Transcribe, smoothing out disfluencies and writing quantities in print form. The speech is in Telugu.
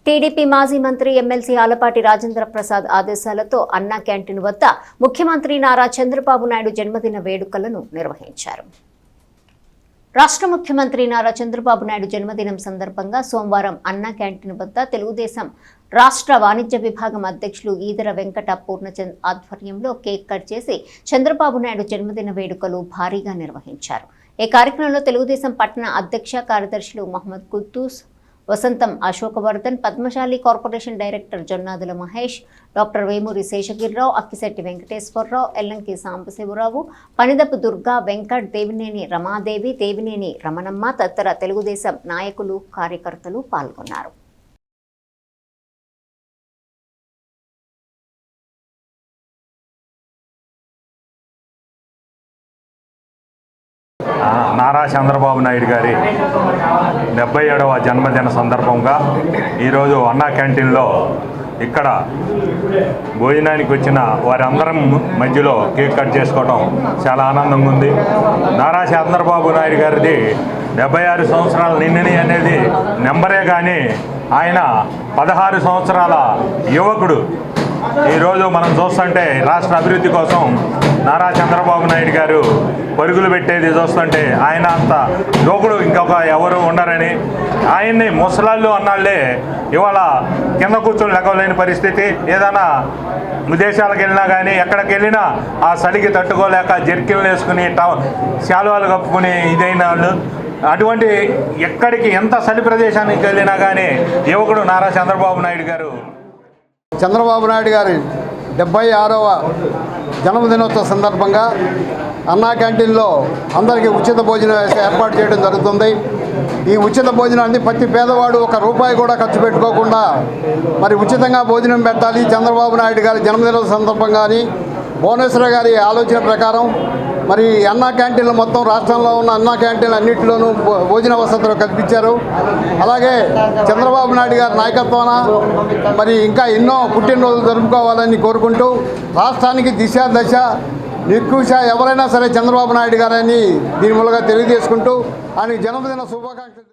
టీడీపీ మాజీ మంత్రి ఎమ్మెల్సీ ఆలపాటి రాజేంద్ర ప్రసాద్ ఆదేశాలతో అన్నా క్యాంటీన్ వద్ద ముఖ్యమంత్రి నారా చంద్రబాబు నాయుడు జన్మదిన వేడుకలను నిర్వహించారు. రాష్ట్ర ముఖ్యమంత్రి నారా చంద్రబాబు నాయుడు జన్మదినం సందర్భంగా సోమవారం అన్నా క్యాంటీన్ వద్ద తెలుగుదేశం రాష్ట్ర వాణిజ్య విభాగం అధ్యక్షులు ఈదర వెంకట పూర్ణచంద్ ఆధ్వర్యంలో కేక్ కట్ చేసి చంద్రబాబు నాయుడు జన్మదిన వేడుకలు భారీగా నిర్వహించారు. ఈ కార్యక్రమంలో తెలుగుదేశం పట్టణ అధ్యక్ష కార్యదర్శులు Mohammed Quddus, Vasantham Ashokavardhan, Padmasali corporation director Jonnadula Mahesh, doctor Vemuri Seshagiri Rao, Akkisetti Venkateswara Rao, Ellanki Sambasiva Rao, Panidapu Durga, Venkat, Devineni Ramadevi, Devineni Ramanamma తదితర తెలుగుదేశం నాయకులు, కార్యకర్తలు పాల్గొన్నారు. నారా చంద్రబాబు నాయుడు గారి 77వ జన్మదిన సందర్భంగా ఈరోజు అన్నా క్యాంటీన్లో ఇక్కడ భోజనానికి వచ్చిన వారందరం మధ్యలో కేక్ కట్ చేసుకోవడం చాలా ఆనందంగా ఉంది. నారా చంద్రబాబు నాయుడు గారిది 76 సంవత్సరాల నిండిని అనేది నెంబరే కానీ ఆయన 16 సంవత్సరాల యువకుడు. ఈరోజు మనం చూస్తుంటే రాష్ట్ర అభివృద్ధి కోసం నారా చంద్రబాబు నాయుడు గారు పరుగులు పెట్టేది చూస్తుంటే ఆయన అంత యువకుడు ఇంకొక ఎవరు ఉండరని, ఆయన్ని ముసలాళ్ళు అన్నాళ్ళే ఇవాళ కింద కూర్చొని లెక్కలేని పరిస్థితి. ఏదైనా విదేశాలకు వెళ్ళినా కానీ ఎక్కడికి వెళ్ళినా ఆ చలికి తట్టుకోలేక జర్కిన్లు వేసుకుని శాలువాలు కప్పుకుని ఇదైన వాళ్ళు. అటువంటి ఎక్కడికి ఎంత చలి ప్రదేశానికి వెళ్ళినా కానీ యువకుడు నారా చంద్రబాబు నాయుడు గారు. చంద్రబాబు నాయుడు గారి 76వ జన్మదినోత్సవ సందర్భంగా అన్నా క్యాంటీన్లో అందరికీ ఉచిత భోజనం ఏర్పాటు చేయడం జరుగుతుంది. ఈ ఉచిత భోజనాన్ని ప్రతి పేదవాడు ₹1 కూడా ఖర్చు పెట్టుకోకుండా మరి ఉచితంగా భోజనం పెట్టాలి. చంద్రబాబు నాయుడు గారి జన్మదినోత్సవ సందర్భంగాని భువనేశ్వర గారి ఆలోచన ప్రకారం మరి అన్నా క్యాంటీన్లు మొత్తం రాష్ట్రంలో ఉన్న అన్నా క్యాంటీన్లు అన్నింటిలోనూ భోజన వసతులు కల్పించారు. అలాగే చంద్రబాబు నాయుడు గారి నాయకత్వాన మరి ఇంకా ఎన్నో పుట్టినరోజులు జరుపుకోవాలని కోరుకుంటూ రాష్ట్రానికి దిశ దశ నిర్కూష ఎవరైనా సరే చంద్రబాబు నాయుడు గారని దీని మూలంగా తెలియజేసుకుంటూ ఆయనకి జన్మదిన శుభాకాంక్షలు.